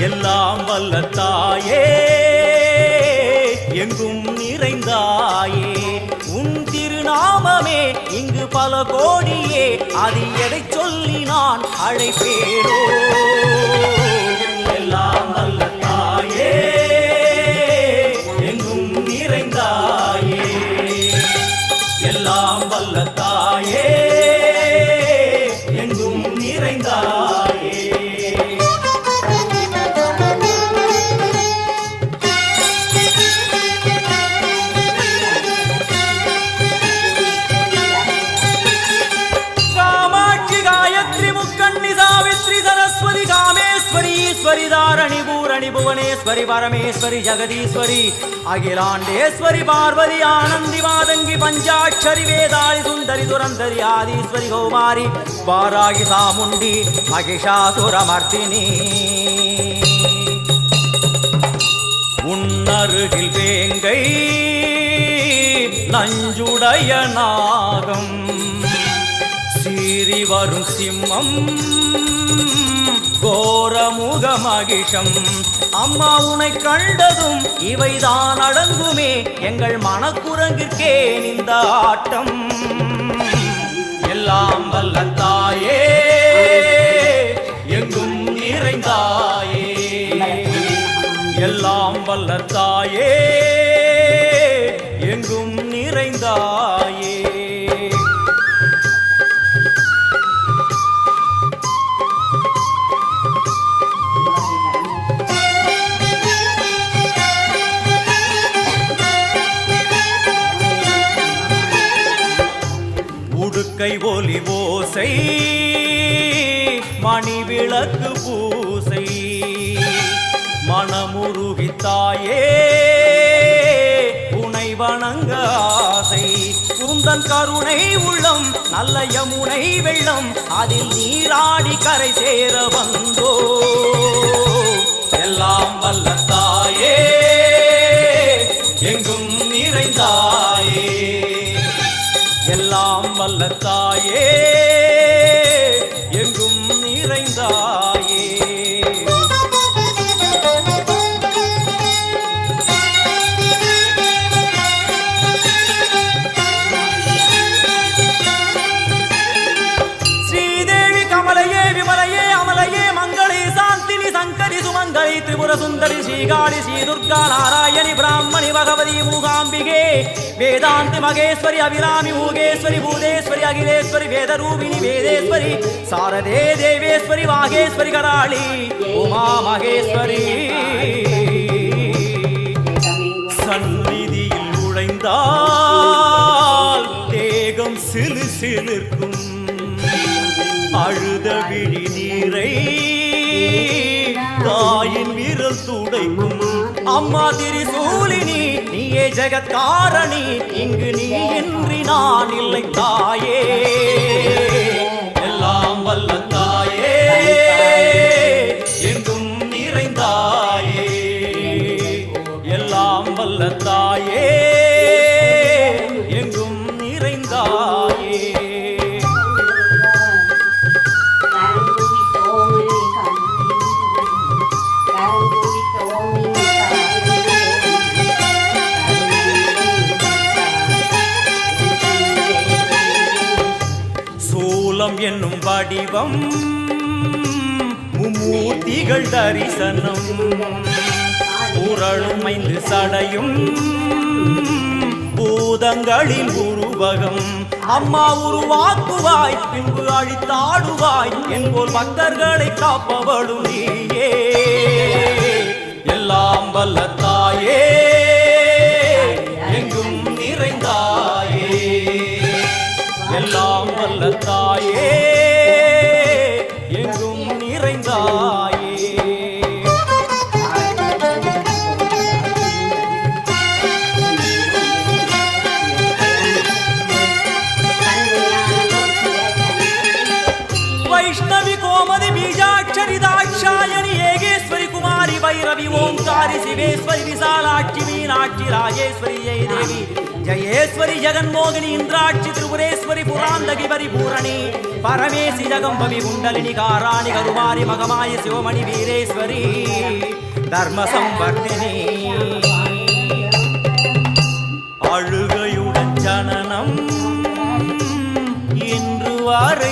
எல்லாம் வல்ல தாயே எங்கும் நிறைந்தாயே உன் திருநாமமே இங்கு பல கோடியே அது எதை சொல்லி நான் அழைப்பேனோ எல்லாம் வல்ல தாயே எங்கும் நிறைந்தாயே எல்லாம் வல்ல தாயே எங்கும் நிறைந்தாயே தாரணி பூரணி புவனேஸ்வரி பரமேஸ்வரி ஜெகதீஸ்வரி அகிலாண்டேஸ்வரி பார்வதி ஆனந்தி மாதங்கி பஞ்சாட்சரி வேதாளி சுந்தரி துரந்தரி ஆதீஸ்வரி கௌமாரி வாராகி சாமுண்டி மகிஷாசுரமர்த்தினி உன்னருகில் வேங்கை நஞ்சுடைய நாகம் சீறி வரும் சிம்மம் கோரமுக மகிஷம் அம்மா உனை கண்டதும் இவைதான் அடங்குமே எங்கள் மனக்குரங்கிற்கே இந்த ஆட்டம் எல்லாம் வல்ல தாயே எங்கும் நிறைந்தாயே எல்லாம் வல்ல தாயே எங்கும் நிறைந்தாயே உடுக்கை ஒலி ஓசை மணி விளக்கு பூசை மனமுருகித்தாயே உனை வணங்க ஆசை குந்தன் கருணை உள்ளம் நல்ல யமுனை வெள்ளம் அதில் நீராடி கரை சேர வந்தோ எல்லாம் வல்ல தாயே எங்கும் நிறைந்தாயே எல்லாம் வல்ல தாயே எங்கும் நிறைந்தாயே ஸ்ரீதேவி கமலையே விமலையே அமலையே மங்களே சாந்தினி சங்கரி சுமங்கலி திரிபுர சுந்தரி ஸ்ரீகாளி ஸ்ரீ துர்கா நாராயணி பிராமணி பகவதி மூகாம்பிகே வேதாந்தி மகேஸ்வரி அபிராமி மூகேஸ்வரி பூதேஸ்வரி அகிலேஸ்வரி வேதரூபிணி வேதேஸ்வரி சாரதே தேவேஸ்வரி வாகேஸ்வரி கராளி உமா மகேஸ்வரி சந்நிதியில் நுழைந்தால் தேகம் சிலு சிலிர்க்கும் அழுத விழி நீரை தாயின் விரல் துடைக்கும் அம்மா திரிசூலினி நீயே ஜெகத்காரணி இங்கு நீ இன்றி நான் இல்லை தாயே எல்லாம் வல்ல தாயே எங்கும் நிறைந்தாயே எல்லாம் வல்ல தாயே எங்கும் நிறைந்தாயே என்னும் வடிவம் மும்மூர்த்திகள் தரிசனம் உரளுமைந்து சடையும் பூதங்களின் உருவகம் அம்மா உருவாக்குவாய் பின்பு அழித்தாடுவாய் என்போல் பக்தர்களை காப்பவளும் நீயே எல்லாம் வல்ல தாயே எங்கும் நிறைந்தாயே எல்லாம் வல்ல தாயே எங்கும் நிறைந்தாயே वैष्णवी कोमदि बीजाक्षरी दाक्षायणी येगेश्वरी कुमारी भैरवी ओंकारी शिवेश्वरी विशालाक्षी मीनाक्षी राजेश्वरी जय देवी जयेश्वरी जगन्मोहिनी इंद्राक्षी त्रिपुरेश्वरी पुरांदगी परिपूरणी परमेशि जगंबवी कुंडलिनी काराणि करुमारी मगमायि शिवमणि वीरेश्वरी धर्म संवर्धिनी அழுகையுடன் ஜனனம் இன்று வரை